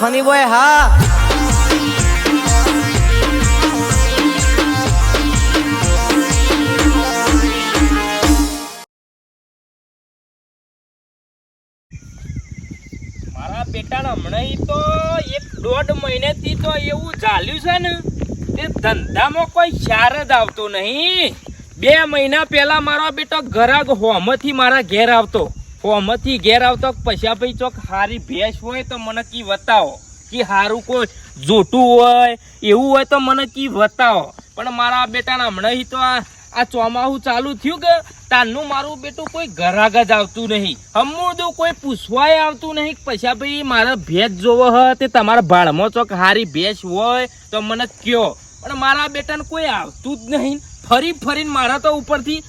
Funny boy હા. મારા બેટાને હમણાં તો 1.5 મહિનેથી તો એવું ચાલ્યું છે ને તે ધંધામાં કોઈ ચાર જ આવતો નહીં. 2 મહિના પહેલા મારો બેટો ઘરાક હોમથી મારા ઘેર આવતો, પૈસા ભાઈ ચોક હારી ભેંસ હોય તો મને કી બતાવો, કે હારું કોઈ જોતું હોય એવું હોય તો મને કી બતાવો. પણ મારા બેટાને હમણાં તો આ ચોમાસું ચાલુ થયું કે તારનું મારું બેટું કોઈ ઘરાક જ આવતું નહીં. હમણાં કોઈ પૂછવાય આવતું નહીં. પૈસા ભાઈ મારે ભેંસ જોવો હોય તે તમારા ભાડમાં ચોક હારી ભેંસ હોય તો મને કયો. પણ મારા બેટાને કોઈ આવતું જ નહીં. ફરીને મારા તો ઉપરથી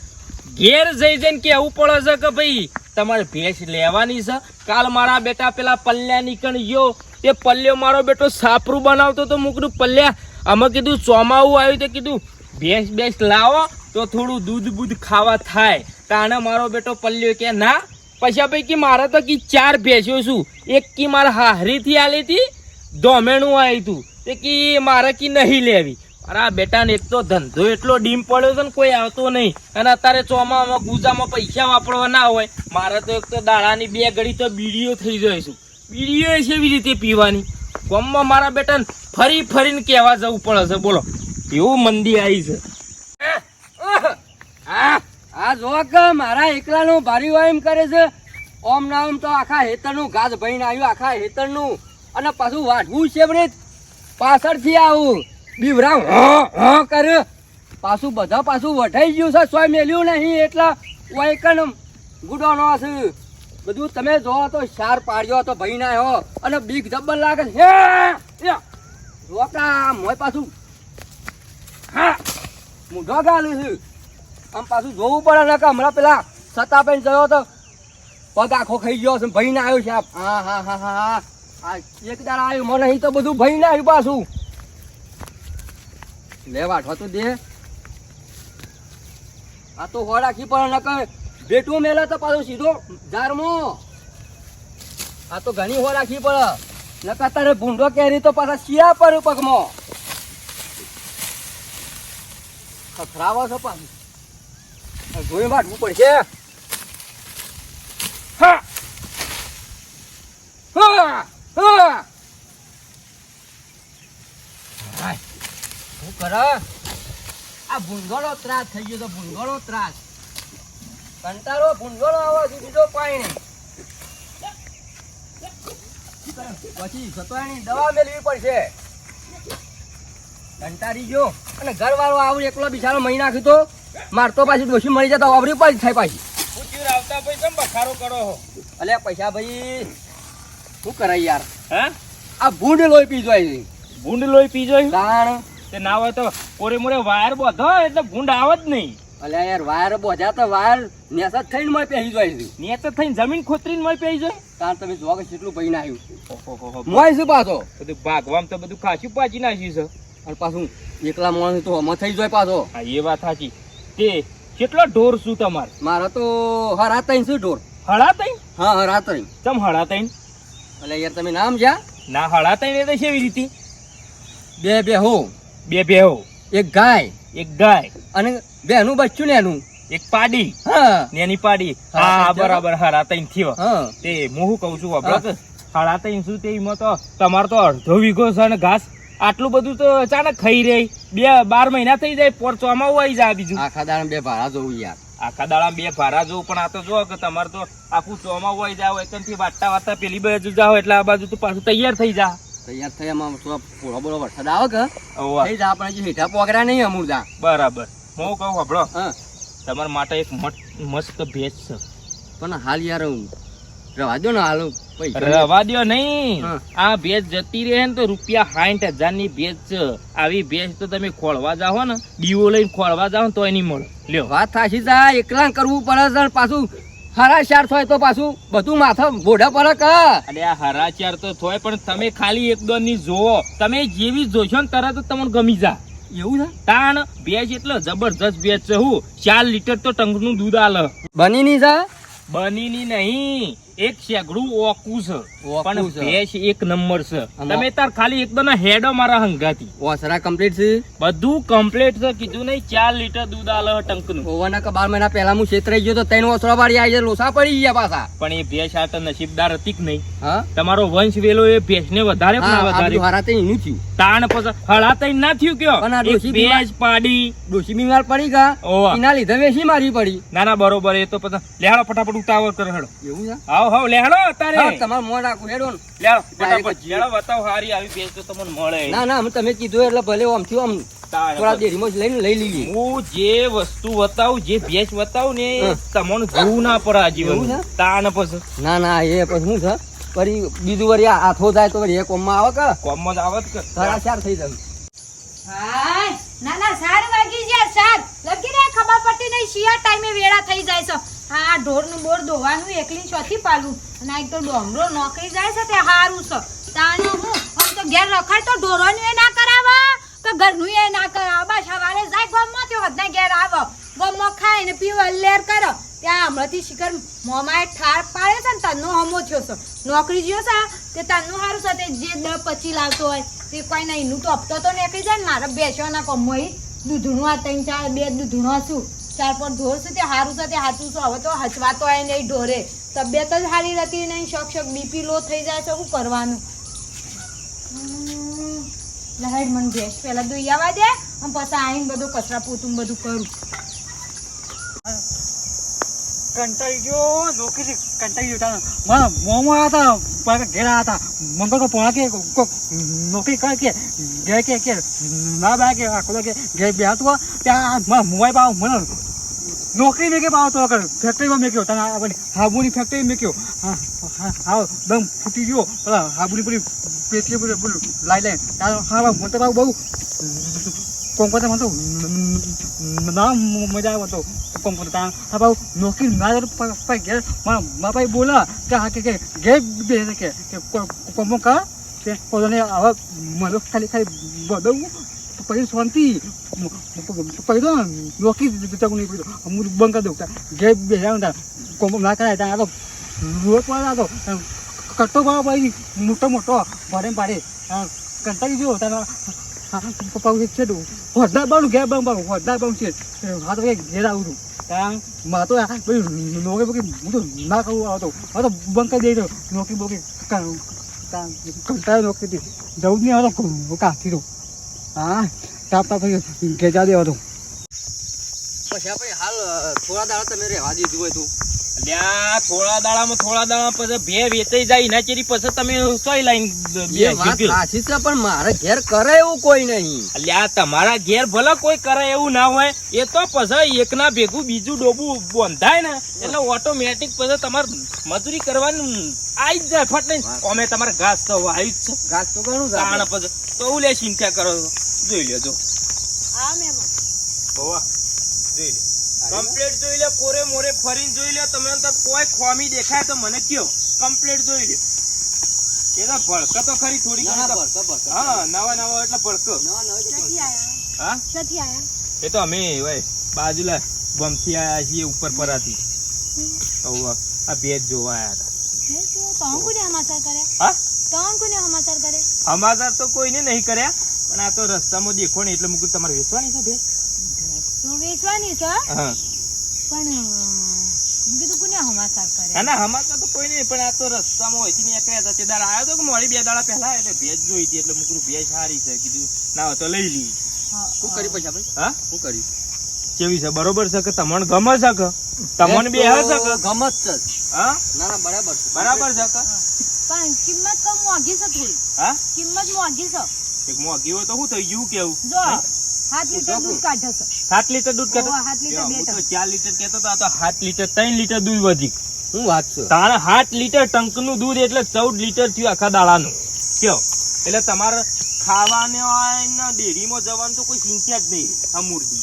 ઘેર જઈને કેવું પડે છે કે ભાઈ તમારે ભેંસ લેવાની છે. કાલ મારા બેટા પેલા પલ્યા નીકળી ગયો, તે પલ્યો મારો બેટો સાપરું બનાવતો તો મૂકડું પલ્યા અમે કીધું ચોમાવું આવ્યું તો કીધું ભેંસ લાવો તો થોડું દૂધ ખાવા થાય. તાણે મારો બેટો પલ્યો કે ના પૈસા ભાઈ કે મારે તો કી 4 ભેંસો છું. એક કી મારા હારીથી આલી હતી, ધોમેણું આવ્યું હતું તે કી મારે કી નહીં લેવી. મારા બેટાને એક તો ધંધો એટલો ડીમ પડ્યો છે ને કોઈ આવતો નહીં. અને અત્યારે ચોમામાં ગુજામાં પૈસા વાપરવા ના હોય. મારે તો એક તો દાડાની 2 ઘડી તો બીડીઓ થઈ જાય છું. બીડીઓ એવી રીતે પીવાની ગામમાં મારા બેટાને ફરીને કહેવા જવું પડે છે. બોલો એવું મંદી આવી છે. આ જો કે મારા એકલાનું ભારી હોય એમ કરે છે. ઓમ ના ઓમ તો આખા હેતરનું ઘાસ ભરીને આવ્યું, આખા હેતરનું. અને પાછું વાઢવું છે બરે પાછળથી આવું બીવરાવ હ કરે પાછું વઢાઈ ગયું છે. સોય મેલ્યું નહીં એટલા વાયકન ગુડોનો છે બધું. તમે જો તો શાર પાડ્યો તો ભાઈ ના હો અને બીક જબ્બર લાગે છે. રોકા મોય પાછું હા મૂઢો ગાલું છે. આમ પાછું જોવું પડે ને કે હમણાં પેલા સતાપેન જયો તો પગ આખો ખાઈ ગયો છે. ભાઈ ના આવ્યું છે. હા એક દાડા આવ્યું મને અહીં તો બધું ભાઈ ના આવ્યું પાછું. લે વાઠો તો દે. આ તો હો રાખી પણ ન કર બેટું મેલે તો પાછું સીધો ઝારમાં. આ તો ઘણી હો રાખી પડે નકા તારે ભૂંડો કેરી તો પાછા શિયા પર પગમાં ખખરાવો છો પાછું. જોઈ વાટવું પડશે. હા શું કરે આ ભૂંગળો ત્રાસ થઈ ગયો તો ભૂંગળો ત્રાસ કંટાળો ભૂંગળો આવવાથી બીજો પાણી નહીં. પછી સતવાણી દવા મેળવી પડશે. કંટાળી ગયો અને ઘરવાળો આવું એકલો બિચારો મહિના કીધો મારતો પાછી ડોશી મળી જતા અવરી પાછી થાય પાછી. આવતા ભાઈ કેમ બખારો કરો હો? અલે પૈસા ભાઈ શું કરાય યાર. હે આ ભૂંડ લોહી પી જાય. ભૂંડ લોહી પી જાય તાણ તે ના હોય તો કોરે મોરે વાયર બોધો એટલે ભૂંડ આવે જ નહીં. અલ્યા યાર વાયર બોધ્યા તો વાયર નેસા થઈને મોય પહેરી જાય છે. નેત થઈને જમીન ખોતરીને મોય પી જાય. તાર તમે જોવા કે કેટલું પૈને આવ્યું ઓહો મોય છે પાછો. બધું ભાગવામ તો બધું ખાસું પાછી નાખ્યું છે. અને પાછું એકલા માણસ તો હમ થઈ જાય પાછો. હા એ વાત સાચી. તે કેટલો ઢોર શું તમારે? મારા તો હરા તઈ છે ઢોર. હળા તઈ? હા હરા તઈ. ચમ હળા તઈ? અલે યાર તમે નામ જ્યાં ના હળા તઈ એટલે કેવી રીતે? 2 બેહો 2 બેહો 1 ગાય 1 ગાય અને બેનું બચ્ચું ને એનું 1 પાડી. હા નેની પાડી. હા બરાબર હળા તઈ થયો. હા તે હું કહું છું આપણે હળા તઈ શું તે એમાં તો તમારે તો અડધો વીઘો છે ને ઘાસ આટલું બધું તો અચાનક ખાઈ રહી. 12 મહિના થઈ જાય પોર ચોમાવું આવી જાય. બીજું આખા દાડા 2 ભાડા જોવું યાર. આખા દાડા 2 ભારા જોવું પણ આ તો જો કે તમારે તો આખું ચોમાવું આવી જાય એકનથી વાટતા પેલી બાજુ જાઓ એટલે આ બાજુ તો પાછું તૈયાર થઈ જા. તૈયાર થઈ એમાં પૂરો બોલો વરસાદ આવે કે ઓવા થઈ જા આપણે હેઠા પોગરા નહીં અમૂરદા. બરાબર. હું કહું હબળો હા તમારા માટે એક મસ્ત ભેજ છે. પણ હાલ યાર રવા દો ને હાલ પૈસા રવા દ્યો નહીં. આ ભેજ જતી રહે ને તો ₹60,000 ની ભેજ છે. આવી ભેજ તો તમે ખોળવા જાઓ ને દીવો લઈને ખોળવા જાઓ તો નહીં મળે. લ્યો વાત થાશી જા એકલા કરવું પડે છે. પાછું હરા ચાર થાય તો પાછું બધું માથા બોઢા પડે કે. અરે આ હરાચાર તો થોય પણ તમે ખાલી 1-2 ની જોવો. તમે જેવી જોશો ને તરત જ તમને ગમી જા. એવું છે તાણ ભેજ એટલે જબરજસ્ત ભેજ છે. હું 4 લીટર તો ટંકનું દૂધ આલે. બની ની જા બનીની નહીં એક શેગડું ઓકું છે ઓકું પણ છે. ભેંસ એક નંબર છે આમાં- તમે તાર ખાલી એકદમ હેડો મારા હંગાથી ઓસરા કમ્પ્લીટ છે બધું કમ્પ્લીટ છે કીધું નહીં 4 લીટર દૂધ આલે ટંકનું ઓવાના કે 12 મહિના પહેલા હું છેતરાઈ ગયો તો 3 ઓસરા વાળી આવી લોસા પડી ગયા પાછા પણ એ ભેંસ આ તો નસીબદાર હતી કે નહીં હા તમારો વંશ વેલો એ ભેંસને વધારે હા, પણ આ વધારે બધું હારા તે એનું થયું તાણ પછી હળા તઈ ના થયું કયો પણ આ એક ડોશી બીમાર- ભેંસ પાડી ડોશી બીમાર પડી ગયા ઓવા. એના લીધે વેસી મારી પડી ના ના બરોબર એ તો પછી લેહાડો ફટાફટ ઉતાવળ કરે હેડો એવું છે આવ હાવ લેહાડો હા, તારે તમારે મોં રાખવું હેડો ને. લેહાડો Direct ફટાફટ જ. લેહાડો બતાવો હારી આવી ભેંસ તો તમને મળે ના ના હું તમે કીધું એટલે ભલે આમથી આમ તાણ થોડા પછી. ડેરીમાં જ લઈને લઈ લીધી હું જે વસ્તુ બતાવું જે ભેંસ બતાવું ને એ હા. તમને જોવું ના પડે આ જીવન એવું છે? તાણ પછી ના ના એ પછી શું છે ફરી બીજું વળી આ હાથો જાય તો વળી એ કોમમાં આવે કે કોમમાં જ આવત કે સારા ચાર થઈ જાય હાય ના ના 7 વાગી ગયા 7 લગી ને ખબર પડતી નહીં શિયા ટાઈમે વેળા થઈ જાય છે આ ઢોરનું બોર ધોવાનું એકલી ચોથી પાલું અને આ એક તો ડોમરો નોકરી જાય છે તે હારું છે તાણે હું આમ તો ઘેર રખાય તો ઢોરોનું એ ના કરાવા તો ઘરનું એ ના કરાવા બસ સવારે જાય ગામમાં તો હદના ઘેર આવો ગામમાં ખાય ને પીવા લેર કરો ત્યાં હમણાંથી શિખર મોમાએ ઠાર પાડે છે ને તનનો હમો થયો છે નોકરી જ્યો છે તે તનનું સારું છે તે જે 10-25 લાવતો હોય તે કોઈ નહીં એનું તો હપ્તો તો નીકળી જાય ને મારા બેસવાના કમોઈ દૂધણું આ 3-4 બે દૂધણું છું 4-5 ઢોર છે તે સારું છે તે હાથું છે હવે તો હચવાતો હોય નહીં ઢોરે તબિયત જ સારી રહેતી નહીં શોક બીપી લો થઈ જાય છે શું કરવાનું લહેડ મને ભેંસ પહેલા દોઈ આવવા દે અને પછી આવીને બધું કચરા પોતું બધું કરું કંટાળી ગયો નોકરી કંટાળી ગયો મારા મોમાં હતા પાછા ઘેર હતા મંગળ કો પોણા કે નોકરી કરે કે ઘેર કે ના બા કે આખો કે ઘેર બેહતો ત્યાં મારા મોબાઈલ પાવ મને નોકરી મેં કે પાવ તો કર ફેક્ટરીમાં મેં કહ્યો તને આ હાબુની ફેક્ટરી મેં કહ્યો હા દમ ફૂટી ગયો પેલા હાબુની પૂરી પેટલી પૂરી લાઈ લાઈ હા મને તો બહુ કોમ કરતા મને તો ના મજા આવે તો કોમ કરતા હા ભાવ નોકરી ના પાઈ ઘેર મારા ભાઈ બોલા કે હા કે ઘેર બે કે કોમ કા કે પોતાને આવા મને ખાલી બધું પછી શાંતિ પછી તો નોકરી જવું નહીં પડ્યું હું બંધ કરી દઉં ઘેર બે જાય કોમ ના કરાય ત્યાં આ તો રોજ પડે તો કટ્ટો ભાવ ભાઈ મોટો મોટો ભાડે પાડે કંટાળી ગયો તારા પપ્પા છે તું હોદ્દાર બાનું ઘેર બાનું હોદ્દાર બાનું છે હા તો ઘેર આવું છું ત્યાં માં તો ભાઈ નોકરી બોકી હું તો ના કહું આવતો હવે તો બંધ કરી દઈ નોકરી બોકી કંટાળ્યો નોકરીથી જવું જ નહીં આવતો કાથી તો હા તાપ તાપ ઘેર જા દેવા તો પછી આપણે હાલ થોડા દાડા તમે રહેવા દીધું હોય તું લ્યા થોડા દાડામાં પછી ભે વેચાઈ જાય એના ચેરી પછી તમે સોય લાઈન એ વાત સાચી છે પણ મારે ઘેર કરે એવું કોઈ નહીં લ્યા તમારા ઘેર ભલે કોઈ કરે એવું ના હોય એ તો પછી એકના ભેગું બીજું ડોબું બંધાય ને એટલે ઓટોમેટિક પછી તમારે મજૂરી કરવાનું આવી જ જાય ફટ લઈને અમે તમારે ઘાસ તો આવી જ છે ઘાસ તો ઘણું તાણ પછી તો હું લે ચિંતા કરો છો. જોઈ લેજો હા મેમન હોવા જોઈ લે કમ્પ્લીટ જોઈ લે કોરે મોરે ફરીને જોઈ લે તમે તો કોઈ ખોમી દેખાય તો મને કયો કમ્પ્લીટ જોઈ લે એ તો ભડક તો ખરી થોડી ઘણી તો. હા નવા નવા એટલે ભડક ક્યાંથી આયા હા ક્યાંથી આયા એ તો અમે ભાઈ બાજુલા બમથી આયા છીએ ઉપર પરાથી આ ભેજ જોવા આયા હતા તો કોને સમાચાર કરે હા તો કોને સમાચાર કરે સમાચાર તો કોઈને નહીં કર્યા પણ આ તો રસ્તામાં દેખો ને એટલે મુકું તમારે વેચવાની છે ભેજ તું વેચવાની છે હા પણ મેં કીધું કોને સમાચાર કરે ના ના સમાચાર તો કોઈ નહીં પણ આ તો રસ્તામાં હોય નીકળ્યા હતા તે દાડા આવ્યો તો કે મારી 2 દાડા પહેલા એટલે ભેજ જોઈ હતી એટલે મુકું ભેજ સારી છે કીધું ના હોય તો લઈ લઈ શું કરી પછી આપણે હા શું કરી કેવી છે બરોબર છે કે તમને ગમે છે કે તમને બે હે છે કે ગમત છે હા ના ના બરાબર છે બરાબર છે કે પણ કિંમત તો મોંઘી છે થોડી હા કિંમત મોંઘી છે એક મોંઘી હોય તો શું થઈ ગયું કેવું જો 7 લીટર દૂધ કાઢે છે 7 લીટર દૂધ કહેતો ઓવા, 7 લીટર બે ટંક. 4 લીટર કહેતો તો આ તો 7 લીટર 3 લીટર દૂધ વધી શું વાત છે તાણે 7 લીટર ટંકનું દૂધ એટલે 14 લીટર થયું આખા દાડાનું કયો એટલે તમારે ખાવાને હોય ને ડેરીમાં જવાનું તો કોઈ ચિંતા જ નહીં આ મૂર્તિ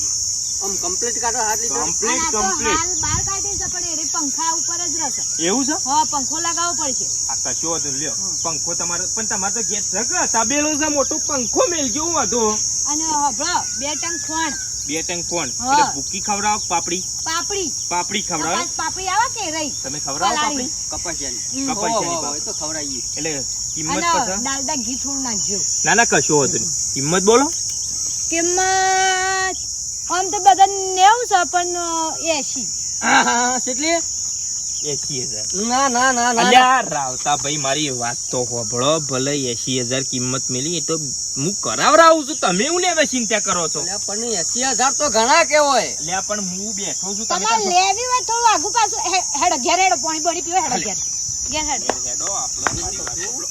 આમ કમ્પ્લીટ કાઢો હાથ લીટર કમ્પ્લીટ અને આ તો કમ્પ્લીટ હાલ બહાર કાઢી છે પણ એ પંખા ઉપર જ રહેશે એવું છે હા પંખો લગાવવો પડશે આ કશો હતો લ્યો પંખો તમારે પણ તમારે તો ગેસ છે તબેલો છે મોટો પંખો મેલ કેવું હતો અને હબળો 2 ટંક ખોણ 2 ટંગ ફોન હા. એટલે ભૂકી ખવડાવો કે પાપડી પાપડી પાપડી ખવડાવો પાંચ પાપડી આવે કે રહી તમે ખવડાવો પાપડી કપાસિયાની કપાસિયાની હો, હો, હો, એ તો ખવડાવીએ. એટલે કિંમત અને પછી ડાલડા ઘી થોડું નાખજો ના ના કશો વાંધો નહીં કિંમત બોલો કિંમત આમ તો બધા 90 છે પણ 80. હા, હા, કેટલી? 80,000 ના ના ના ના અલ્યા રાવતા ભાઈ મારી વાત તો હોભળો ભલે 80,000 કિંમત મેલી એ તો હું કરાવરાવું છું તમે હું લેવા ચિંતા કરો છો અલ્યા, પણ 80,000 તો ઘણા કેવાય. અલ્યા પણ હું બેઠો છું તમે તમારે લેવી હોય થોડું આગુ પાછું હેડો ઘેર હેડો પાણી બળી પીવો હેડો ઘેર ઘેર હેડો હેડો આપણે મારી વાત સાંભળો.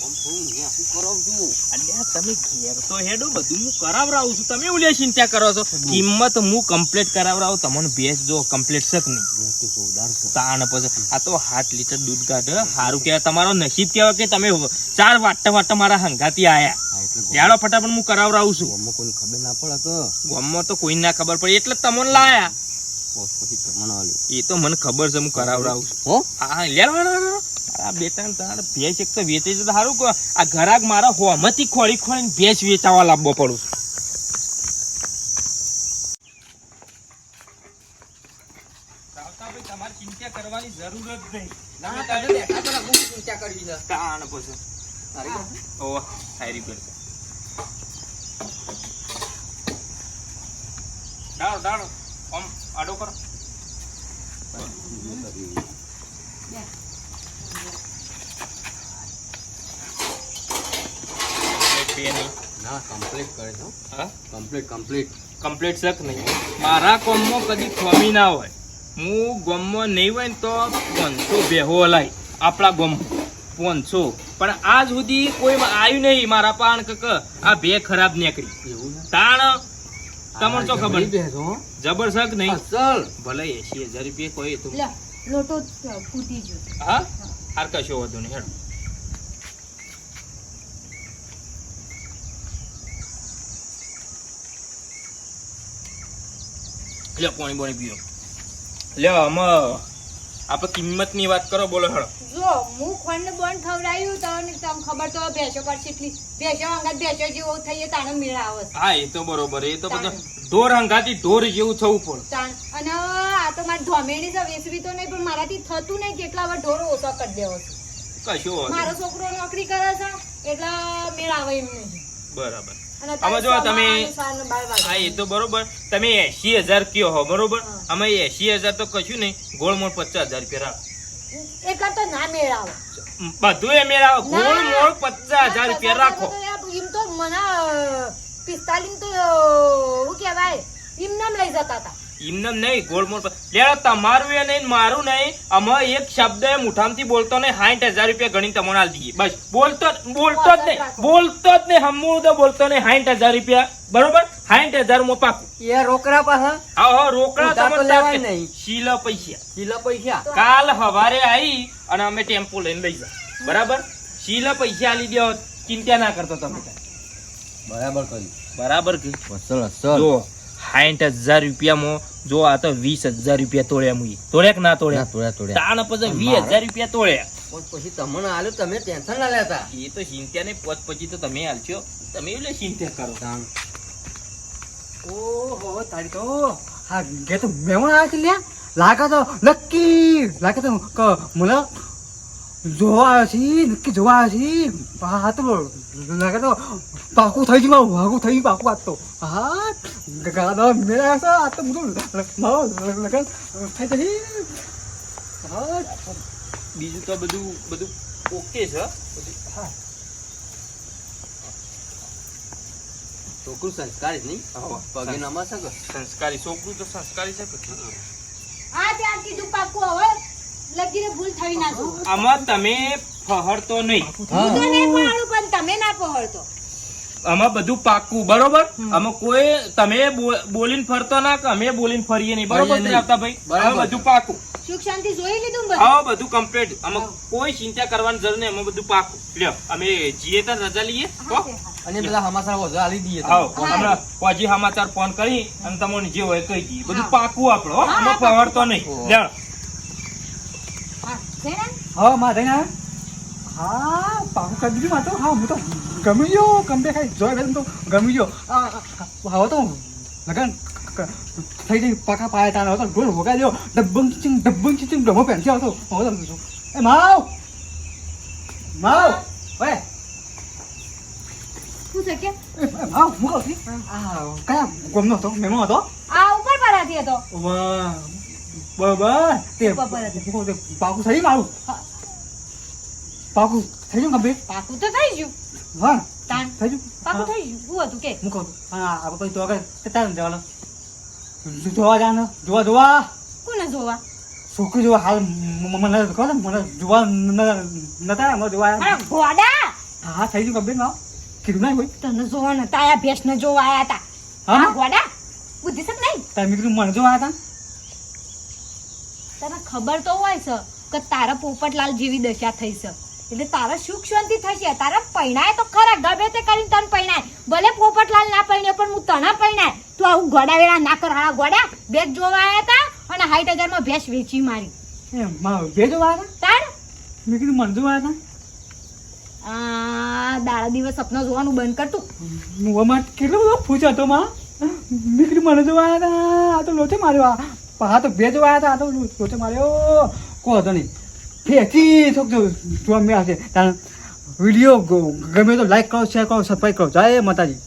આમ થોડું હું આખું કરાવું છું. અલ્યા તમે ઘેર તો હેડો બધું હું કરાવરાવું છું તમે ઉલે ચિંતા કરો છો કિંમત હું કમ્પ્લીટ કરાવરાવું તમને ભેંસ જો કમ્પ્લીટ શક નહીં ભેંસ તો જોરદાર છે. તાણ પછી આ તો 7 લીટર દૂધ કાઢે સારું કહેવાય તમારો નસીબ કહેવાય કે તમે 4 વાટા મારા હંગાતી આયા હા, એટલે ત્યારો ફટાફટ હું કરાવરાવું છું ગામમાં કોઈને ખબર ના પડે તો ગામમાં તો કોઈ ના ખબર પડી એટલે તમને લાયા પોસ પછી તમને આલ્યું. એ તો મને ખબર છે હું કરાવરાવું છું હો? હા લે આ બેટા તારે ભેંસ એક તો વેચે છે તો સારું કે આ ઘરાક મારા હોમાંથી ખોળી ખોળીને ભેંસ વેચાવા લાવવો પડું છું રાવતાભાઈ, તમારે ચિંતા કરવાની જરૂર જ નહીં ના, ના, તમે બેઠા પેલા હું ચિંતા કરવી છે. તાણ પછી તારી પાસે? ઓહ સારી કરશે ડાળો ડાળો આમ આડો કરો ના, complete કરે છે, હો. હા Complete. કમ્પ્લીટ શક નહીં મારા કોમમાં કદી ખોમી ના હોય હું ગોમમાં નહીં હોય ને તો 500 બેહો લાય આપણા ગોમમાં 500 પણ આજ સુધી કોઈ આવ્યું નહીં મારા પાણ કે આ બે ખરાબ નીકળી એવું ના? તાણ તમને તો ખબર જબરી ભેંસ, હો. જબર શક નહીં અસલ. ભલે 80,000 રૂપિયા કોઈ તો લે લોટો ફૂટી ગયો હા હાર કશો વધુ નહીં હેડો લ્યો પાણી બોણી પીઓ લ્યો આમાં આપણે કિંમતની વાત કરો બોલો હેડો જો હું ખંડ બંધ ખવડાયું તમને ખબર તો ભેંસો પર કેટલી ભેંસો અંગાત ભેંસો જેવો થઈએ તાણે મેળ આવે છે. હા એ તો બરોબર એ તો બધું ઢોર હંગાતી ઢોર જેવું થવું પડે તાણ. અને આ તો મારી ધોમેણી છે વેચવી તો નહીં પણ મારાથી થતું નહીં કેટલા વાર ઢોરો ઓછા કરી દેવો છે કશો વાંધો મારો છોકરો નોકરી કરે છે એટલે મેળ આવે એમ નહીં બરાબર અને આમાં જો તમે સાંજનો 12 વાગે. હા એ તો બરોબર તમે 80,000 કયો હો બરોબર અમે 80,000 તો કશું નહીં ગોળમોળ 50,000 રૂપિયા રાખો એટલા તો ના મેળ આવે બધું એ મેળાવો ગોળમોળ 50,000 રૂપિયા રાખો એમ તો મને 45 તો શું કહેવાય એમ નામ લઈ જતા હતા એમનેમ નહીં ગોળમોળ લેડો તમારું એ નહીં મારું નહીં અમે એક શબ્દ એ મુઠામથી બોલતો નહીં 60,000 રૂપિયા ગણી તમને આલી દઈએ બસ બોલતો જ નહીં હમું તો બોલતો નહીં 60,000 રૂપિયા બરોબર 60,000 માં પાકું એ રોકડા પાછા હા રોકડા ઉધાર તો તમને લેવાય નહીં. શીલા પૈસા કિલો પૈસા. કાલ હવારે આવી અને અમે ટેમ્પો લઈને લઈ જા બરાબર શીલા પૈસા આલી દો ચિંતા ના કરતો તમે બરાબર કર્યું. બરાબર કે અસલ અસલ. જો 60,000 રૂપિયામાં જો આ તો 20,000 રૂપિયા તોડ્યા મુઈ તોડ્યા કે ના ના, તોડ્યા તોડ્યા. તાણ પછી 20,000 રૂપિયા તોડ્યા પણ પછી તમને આલ્યું તમે ટેન્શન ના લેતા. એ તો ચિંતા નહીં પછી તો તમે હાલશો તમે એટલે ચિંતા કરો તાણ. ઓહો તારી તો હા ગે તો મહેમાન આવે છે લ્યા લાગે તો મને જોવા આવે છે નક્કી જોવા આવે છે હા તો લાગે તો પાકું થઈ ગયું મારું પાકું આ તો હા ગાડા મેળા છે આ તો બધું લગન થઈ જશે હા બીજું તો બધું ઓકે છે બધું હા છોકરું સંસ્કારી જ નહીં. પગે નમાશે કે? સંસ્કારી છોકરું તો સંસ્કારી છે કે આ ત્યાં કીધું પાકું હવે લગીને ભૂલ થઈ ના જો આમાં તમે ફહરતો નહીં હું તો નહીં પાડું પણ તમે ના પહોળતો આમાં બધું પાકું બરોબર આમાં કોઈ તમે બોલીને ફરતો ના કે અમે બોલીને ફરીએ નહીં બરોબર ફરીએ નહીં. રાવતાભાઈ બરાબર. આમાં બધું પાકું સુખ શાંતિ જોઈ લીધું ને બધું હા બધું કમ્પ્લીટ આમાં કોઈ ચિંતા કરવાની જરૂર નહીં આમાં બધું પાકું લ્યો અમે જીએ તો રજા લઈએ હો અને પેલા સમાચાર વધુ આલી દઈએ તમે. આવો હમણાં પછી સમાચાર ફોન કરી અને તમને જે હોય કહી દઈએ બધું પાકું આપણો હો આમાં પહોળતો નહીં લ્યો હા છે ને હા માં થઈને હા પાકું કરી દીધું માં તો હા હું તો ગમી ગયો કમ્પે ખાઈ જોઈ તો ગમી ગયો હવે તો લગન થઈ ગઈ પાકા પાયા તાનો હતો ઢોલ ભોગાઈ દ્યો ડબ્બંગ ચિંગ ડબ્બો પહેરશે હતો એ માવ ઓય શું છે કે માવ હું કહું છું આ કયા ગોમનો હતો મેમો હતો આ ઉપર પરાથી હતો વાહ બરાબર તે પાકું થઈ મારું પાકું થઈ ગયું કમ્પ્લીટ પાકું તો થઈ ગયું હા તાન થઈ ગયું પાકું થઈ ગયું શું હતું કે હું કહું હા આપણે પછી તો આગળ તારે જવાનું જોવા જાને જોવા કોને જોવા છોકરી જોવા હાલ મને કહો ને મને જોવા નતા મને જોવા અરે ગોડા હા થઈ ગયું કમ્પ્લીટ માવ કીધું નહીં હોય તને જોવા નતા આયા ભેંસને જોવા આયા હતા હા? હા ગોડા બુદ્ધિ છે કે નહીં તારે મેં કીધું મને જોવા હતા તને ખબર તો હોય છે કે તારા પોપટલાલ જેવી દશા થઈ છે એટલે તારા સુખ શાંતિ થશે તારા પૈણાય તો ખરા ગમે તે કરીને તને પૈણાય ભલે પોપટલાલ ના પૈણે પણ હું તને પૈણાય તું આવું ગોડા વેળા ના કર હા ગોડા ભેંસ જોવા આયા હતા અને 60,000 માં ભેંસ વેચી મારી એ માવ બે જોવા હતા તાર મેં કીધું મને જોવા હતા આ દાડા દિવસ સપના જોવાનું બંધ કરતું હું અમાર કેટલો બધો પૂછ હતો માં મેં કીધું મને જોવા હતા આ તો લોચે માર્યો હા તો બે જોવા હતા આ તો લોચે માર્યો કોઈ હતો નહીં ફેંકી થોક જોવા મેં હશે વિડીયો ગમે તો લાઈક કરો શેર કરો સબસ્ક્રાઈબ કરો જય માતાજી